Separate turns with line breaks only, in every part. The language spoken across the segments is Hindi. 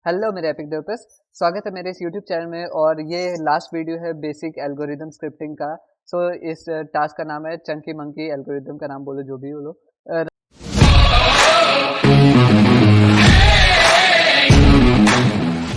हेलो मेरे एपिक डेवलपर्स, स्वागत है मेरे इस यूट्यूब चैनल में। और ये लास्ट वीडियो है बेसिक एल्गोरिदम स्क्रिप्टिंग का। इस टास्क का नाम है चंकी मंकी एल्गोरिदम, का नाम बोलो जो भी बोलो।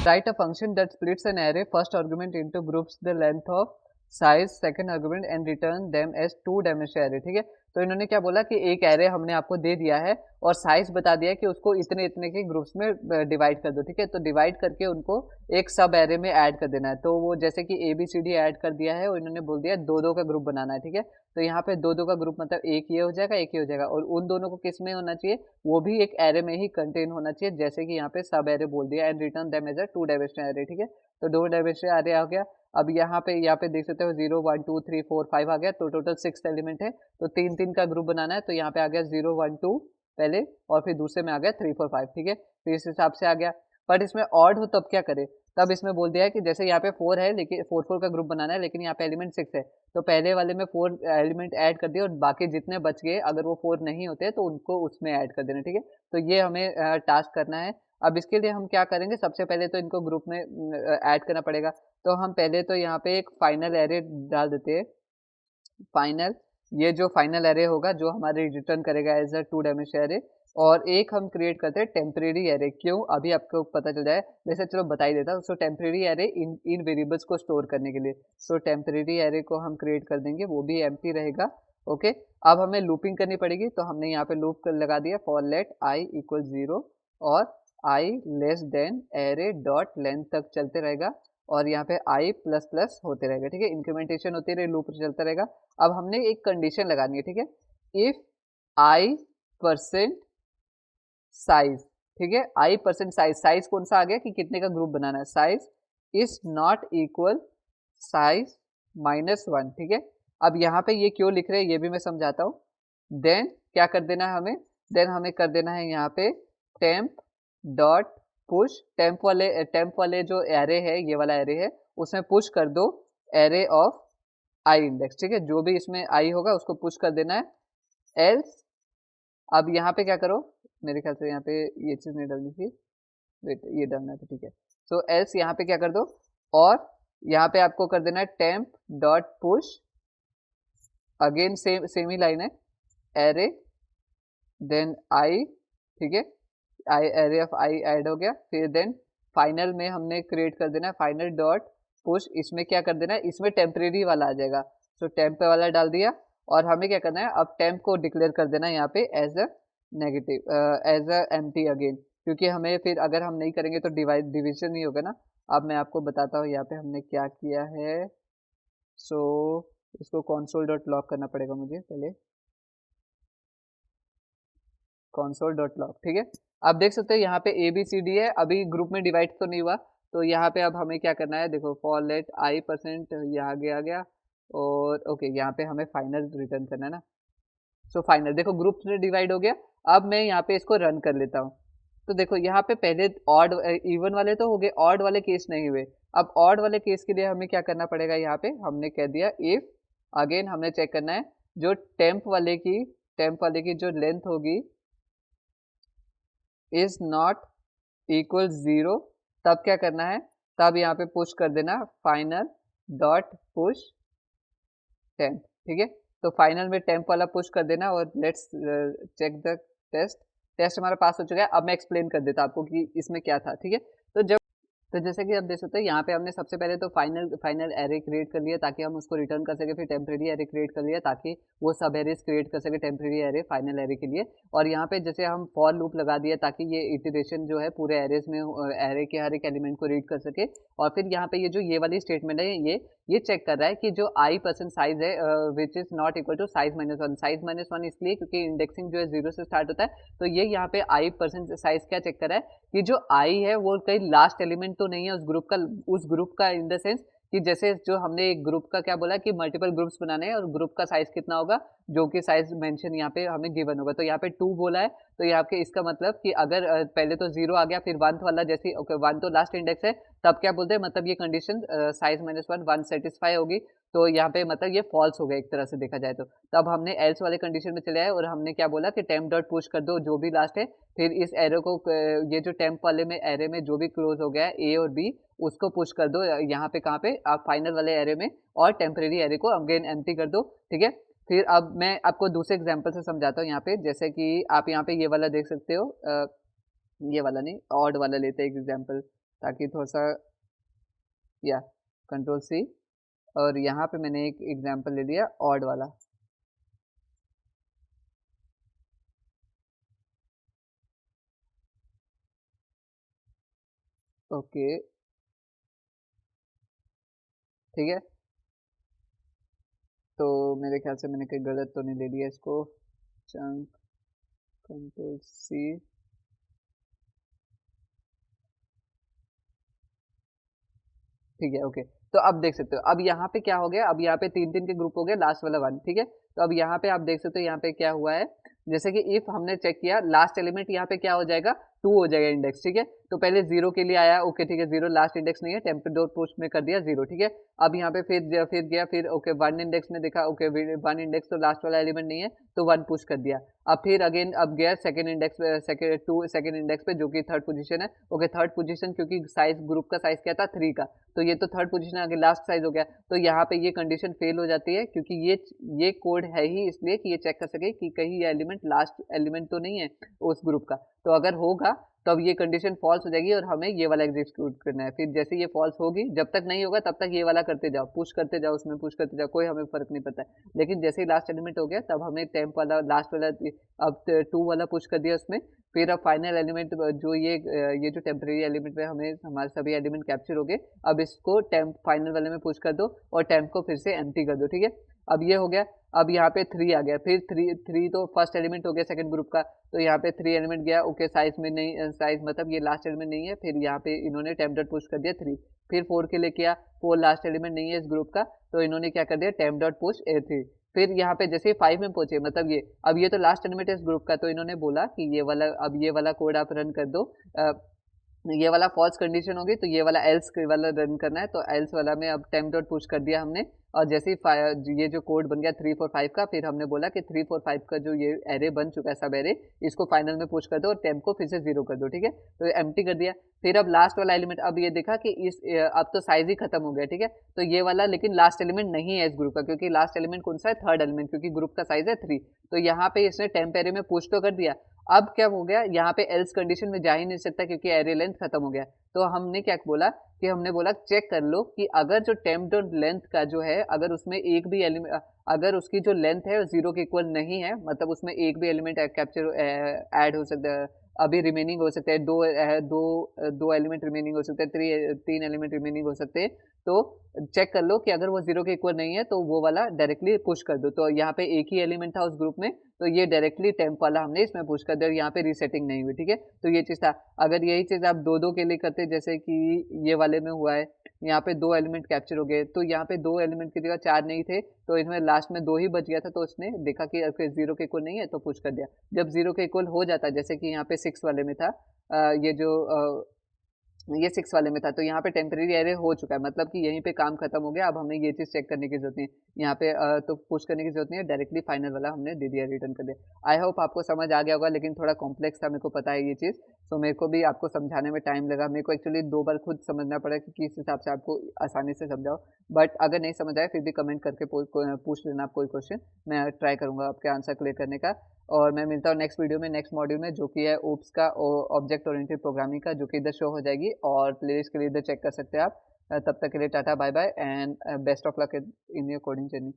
Right a function that splits an array first argument into groups the length of size second argument and return them as two dimensional array। ठीक है, तो इन्होंने क्या बोला कि एक एरे हमने आपको दे दिया है और साइज बता दिया कि उसको इतने इतने के ग्रुप्स में डिवाइड कर दो। ठीक है, तो डिवाइड करके उनको एक सब एरे में ऐड कर देना है। तो वो जैसे कि A B C D add कर दिया है और इन्होंने बोल दिया दो दो का ग्रुप बनाना है। ठीक है, तो यहाँ पे दो दो का ग्रुप मतलब एक ये हो जाएगा, एक ये हो जाएगा, और उन दोनों को किस में होना चाहिए, वो भी एक एरे में ही कंटेन होना चाहिए, जैसे कि यहाँ पे सब एरे बोल दिया and return them as a two dimensional array. ठीक है, तो दो डायमेंशनल एरे आ गया। अब यहाँ पे देख सकते हो 0 1 2 3 4 5 आ गया, तो टोटल 6 एलिमेंट है। तो तीन तीन का ग्रुप बनाना है, तो यहाँ पे आ गया 0 1 2 पहले, और फिर दूसरे में आ गया 3 4 5। ठीक है, तो इस हिसाब से आ गया। बट इसमें ऑड हो तब क्या करे, तब इसमें बोल दिया है कि जैसे यहाँ पे 4 है, लेकिन 4 4 का ग्रुप बनाना है, लेकिन यहाँ पे एलिमेंट 6 है, तो पहले वाले में 4 एलिमेंट ऐड कर दिए और बाकी जितने बच गए अगर वो 4 नहीं होते तो उनको उसमें ऐड कर देना। ठीक है, तो ये हमें टास्क करना है। अब इसके लिए हम क्या करेंगे, सबसे पहले तो इनको ग्रुप में ऐड करना पड़ेगा। तो हम पहले तो यहाँ पे एक फाइनल एरे डाल देते हैं। फाइनल, ये जो फाइनल एरे होगा जो हमारे रिटर्न करेगा as a two dimensional array. और एक हम क्रिएट करते हैं टेम्परेरी एरे। क्यों, अभी आपको पता चल जाए, वैसे चलो बता ही देता हूँ। सो टेम्परेरी एरे इन वेरिएबल्स को स्टोर करने के लिए, सो टेम्परेरी एरे को हम क्रिएट कर देंगे, वो भी एम्प्टी रहेगा। ओके, अब हमें लूपिंग करनी पड़ेगी, तो हमने यहाँ पे लूप लगा दिया फॉर लेट आई इक्वल 0 और i less than array dot length तक चलते रहेगा, और यहाँ पे आई प्लस प्लस होते रहेगा। ठीक है, इंक्रीमेंटेशन होती रहे, लूप चलता रहेगा। अब हमने एक कंडीशन लगानी है। ठीक है, इफ आई परसेंट साइज, ठीक है, आई परसेंट साइज, साइज कौन सा आ गया कि कितने का ग्रुप बनाना है, size is not equal size -1। ठीक है, अब यहाँ पे ये क्यों लिख रहे हैं ये भी मैं समझाता हूँ। देन क्या कर देना है हमें, देन हमें कर देना है यहाँ पे टेम्प डॉट पुश, टेम्प वाले जो एरे है, ये वाला एरे है, उसमें पुश कर दो एरे ऑफ आई इंडेक्स। ठीक है, जो भी इसमें आई होगा उसको पुश कर देना है। एल्स, अब यहाँ पे क्या करो, मेरे ख्याल से यहाँ पे ये चीज नहीं डालनी थी, वेट ये डालना था। ठीक है, सो एल्स यहाँ पे क्या कर दो, और यहाँ पे आपको कर देना है temp dot push, again same ही लाइन है, एरे देन आई। ठीक है, i array of i add हो गया, फिर देन फाइनल में हमने क्रिएट कर देना है फाइनल डॉट पुश, इसमें क्या कर देना है, इसमें टेम्परेरी वाला आ जाएगा, सो टेम्प वाला डाल दिया। और हमें क्या करना है, अब टेम्प को डिक्लेयर कर देना है यहाँ पे as a negative, as a empty again, क्योंकि हमें फिर अगर हम नहीं करेंगे तो डिविजन नहीं होगा ना। अब मैं आपको बताता हूँ यहाँ पे हमने क्या किया है। सो इसको console डॉट लॉग करना पड़ेगा मुझे पहले, console डॉट लॉग। ठीक है, अब देख सकते हैं यहाँ पे ए बी सी डी है, अभी ग्रुप में डिवाइड तो नहीं हुआ। तो यहाँ पे अब हमें क्या करना है, देखो फॉर लेट आई परसेंट, यहाँ आ गया और ओके, यहाँ पे हमें फाइनल रिटर्न करना है ना। सो फाइनल, देखो ग्रुप में डिवाइड हो गया। अब मैं यहाँ पे इसको रन कर लेता हूँ। तो देखो यहाँ पे पहले ऑड इवन वाले तो हो गए, ऑड वाले केस नहीं हुए। अब ऑड वाले केस के लिए हमें क्या करना पड़ेगा, यहाँ पे हमने कह दिया इफ, अगेन हमने चेक करना है जो टेम्प वाले की जो लेंथ होगी इज नॉट इक्वल 0, तब क्या करना है, तब यहाँ पे पुश कर देना फाइनल डॉट पुश टेम्प। ठीक है, तो फाइनल में टेम्प वाला पुश कर देना, और let's check the test. Test हमारा पास हो चुका है। अब मैं एक्सप्लेन कर देता आपको कि इसमें क्या था। ठीक है, तो जैसे कि आप देख सकते हैं यहाँ पे हमने सबसे पहले तो फाइनल एरे क्रिएट कर लिया ताकि हम उसको रिटर्न कर सके, फिर टेम्परेरी एरे क्रिएट कर लिया ताकि वो सब एरेज क्रिएट कर सके टेम्परेरी एरे फाइनल एरे के लिए। और यहाँ पे जैसे हम फॉर लूप लगा दिया ताकि ये इटरेशन जो है पूरे एरेज में एरे के हर एक एलिमेंट को रीड कर सके। और फिर यहाँ पे ये वाली स्टेटमेंट है, ये चेक कर रहा है कि जो आई परसेंट साइज है which is not equal to size -1। Size -1 इसलिए क्योंकि इंडेक्सिंग जो है 0 से स्टार्ट होता है, तो ये यहाँ पे आई परसेंट साइज क्या चेक कर रहा है कि जो आई है वो कहीं लास्ट एलिमेंट तो नहीं है उस ग्रुप का इन द सेंस कि जैसे जो हमने एक ग्रुप का क्या बोला कि मल्टीपल ग्रुप्स बनाने हैं और ग्रुप का साइज कितना होगा, जो कि साइज मेंशन यहाँ पे हमें गिवन होगा। तो यहाँ पे 2 बोला है, तो यहाँ पे इसका मतलब कि अगर पहले तो 0 आ गया, फिर 1 वाला, जैसे ओके 1 तो लास्ट इंडेक्स है, तब क्या बोलते हैं, मतलब ये कंडीशन साइज -1 1 सेटिस्फाई होगी। तो यहाँ पे मतलब ये फॉल्स हो गया एक तरह से देखा जाए तो। तब हमने एल्स वाले कंडीशन में चले आए और हमने क्या बोला कि टेम्प डॉट पुश कर दो जो भी लास्ट है, फिर इस एरो को ये जो टेम्प वाले में एरे में जो भी क्लोज हो गया है ए और बी उसको पुश कर दो यहाँ पे कहाँ पे आप फाइनल वाले एरे में, और टेम्परेरी एरे को अगेन एम्प्टी कर दो, ठीक है। फिर अब मैं आपको दूसरे एग्जांपल से समझाता हूँ यहाँ पे, जैसे कि आप यहाँ पे ये वाला देख सकते हो, ये वाला नहीं ऑड वाला लेते हैं एग्जांपल, ताकि थोड़ा सा या कंट्रोल सी, और यहाँ पे मैंने एक एग्जांपल ले लिया ऑड वाला। ओके ठीक है, तो मेरे ख्याल से मैंने कहीं गलत तो नहीं ले लिया इसको, चंक कंट्रोल सी, ठीक है ओके। तो अब देख सकते हो अब यहाँ पे क्या हो गया, अब यहाँ पे तीन तीन के ग्रुप हो गए, लास्ट वाला वन, ठीक है। तो अब यहाँ पे आप देख सकते हो यहाँ पे क्या हुआ है, जैसे कि इफ हमने चेक किया लास्ट एलिमेंट यहाँ पे क्या हो जाएगा, टू हो जाएगा इंडेक्स, ठीक है। तो पहले जीरो के लिए आया, ओके ठीक है, जीरो लास्ट इंडेक्स नहीं है, टेम्परेरी डॉट पुश में कर दिया जीरो, ठीक है। अब यहाँ पे फिर गया, फिर ओके वन इंडेक्स में देखा, ओके वन इंडेक्स तो लास्ट वाला एलिमेंट नहीं है, तो वन पुश कर दिया। अब फिर अगेन अब गया सेकंड इंडेक्स, सेकंड इंडेक्स पे जो कि थर्ड पोजीशन है, ओके थर्ड पोजीशन क्योंकि साइज ग्रुप का साइज क्या था थ्री का, तो ये तो थर्ड पोजीशन आगे लास्ट साइज हो गया, तो यहाँ पे ये कंडीशन फेल हो जाती है क्योंकि ये कोड है ही इसलिए कि ये चेक कर सके कि कहीं ये एलिमेंट लास्ट एलिमेंट तो नहीं है उस ग्रुप का, तो अगर होगा तब ये कंडीशन फॉल्स हो जाएगी और हमें ये वाला एग्जीक्यूट करना है। फिर जैसे ये फॉल्स होगी, जब तक नहीं होगा तब तक ये वाला करते जाओ, पुश करते जाओ, उसमें पुश करते जाओ, कोई हमें फर्क नहीं पड़ता है। लेकिन जैसे ही लास्ट एलिमेंट हो गया तब हमें टेम्प वाला लास्ट वाला अब टू वाला पुश कर दिया उसमें, फिर अब फाइनल एलिमेंट जो ये जो टेम्परेरी एलिमेंट में हमें हमारे सभी एलिमेंट कैप्चर हो गए, अब इसको टेम्प फाइनल वाले में पुश कर दो और टेम्प को फिर से एम्प्टी कर दो, ठीक है। अब ये हो गया, अब यहाँ पे थ्री आ गया, फिर थ्री थ्री तो फर्स्ट एलिमेंट हो गया सेकंड ग्रुप का, तो यहाँ पे थ्री एलिमेंट गया, ओके साइज में नहीं, साइज मतलब ये लास्ट एलिमेंट नहीं है, फिर यहाँ पे इन्होंने टेम्प डॉट पुश कर दिया थ्री, फिर फोर के लिए किया, फोर लास्ट एलिमेंट नहीं है इस ग्रुप का, तो इन्होंने क्या कर दिया टेम्प डॉट पुश ए थ्री, फिर यहाँ पे जैसे फाइव में पहुंचे, मतलब ये अब ये तो लास्ट एलिमेंट है इस ग्रुप का, तो इन्होंने बोला कि ये वाला अब ये वाला कोड आप रन कर दो, ये वाला फॉल्स कंडीशन होगी तो ये वाला एल्स वाला रन करना है, तो एल्स वाला में अब टेम्प डॉट पुश कर दिया हमने, और जैसे ही ये जो कोड बन गया 3 4 5 का, फिर हमने बोला कि 3 4 5 का जो ये एरे बन चुका है सब एरे, इसको फाइनल में पुश कर दो और टेम्प को फिर से जीरो कर दो, ठीक है। तो ये एम्प्टी कर दिया, फिर अब लास्ट वाला एलिमेंट, अब ये देखा कि इस अब तो साइज ही खत्म हो गया, ठीक है। तो ये वाला लेकिन लास्ट एलिमेंट नहीं है इस ग्रुप का, क्योंकि लास्ट एलिमेंट कौन सा है, थर्ड एलिमेंट, क्योंकि ग्रुप का साइज है थ्री, तो यहाँ पे इसने टेम्प एरे में पुश तो कर दिया। अब क्या हो गया, यहाँ पे एल्स कंडीशन में जा ही नहीं सकता क्योंकि एरे लेंथ खत्म हो गया, तो हमने क्या बोला कि हमने बोला चेक कर लो कि अगर जो टेम्प डॉट लेंथ का जो है, अगर उसमें एक भी एलिमेंट, अगर उसकी जो लेंथ है जीरो के इक्वल नहीं है, मतलब उसमें एक भी एलिमेंट कैप्चर ऐड हो सकता है, अभी रिमेनिंग हो सकता है, दो एलिमेंट रिमेनिंग हो सकते हैं, तीन एलिमेंट रिमेनिंग हो सकते हैं, तो चेक कर लो कि अगर वो जीरो के इक्वल नहीं है तो वो वाला डायरेक्टली पुश कर दो। तो यहाँ पे एक ही एलिमेंट था उस ग्रुप में, तो ये डायरेक्टली टेम्प वाला हमने इसमें पुश कर दिया और यहाँ पे रीसेटिंग नहीं हुई, ठीक है। तो ये चीज़ था, अगर यही चीज़ आप दो दो के लिए करते, जैसे कि ये वाले में हुआ है, यहाँ पे दो एलिमेंट कैप्चर हो गए, तो यहाँ पे दो एलिमेंट की जगह चार नहीं थे, तो इसमें लास्ट में दो ही बच गया था, तो उसने देखा कि अगर जीरो के इक्वल नहीं है तो पुश कर दिया। जब जीरो के इक्वल हो जाता है, जैसे कि यहाँ पे सिक्स वाले में था, ये जो ये सिक्स वाले में था, तो यहाँ पे टेम्परेरी एरे हो चुका है, मतलब कि यहीं पे काम खत्म हो गया, अब हमें ये चीज़ चेक करने की जरूरत नहीं है यहाँ पे, तो पुश करने की जरूरत नहीं है, डायरेक्टली फाइनल वाला हमने दे दिया, रिटर्न कर दिया। आई होप आपको समझ आ गया होगा, लेकिन थोड़ा कॉम्प्लेक्स था, मेरे को पता है ये चीज़, तो मेरे को भी आपको समझाने में टाइम लगा, मेरे को एक्चुअली दो बार खुद समझना पड़ा कि किस हिसाब से आपको आसानी से समझाओ, बट अगर नहीं समझ आए फिर भी कमेंट करके पूछ लेना आप कोई क्वेश्चन, मैं ट्राई करूँगा आपके आंसर क्लियर करने का। और मैं मिलता हूँ नेक्स्ट वीडियो में, नेक्स्ट मॉड्यूल में, जो कि है ओप्स का ऑब्जेक्ट ओरिएंटेड प्रोग्रामिंग का, जो कि इधर शो हो जाएगी, और प्लेलिस्ट के लिए इधर चेक कर सकते हैं आप। तब तक के लिए tata bye bye and best of luck in your coding journey.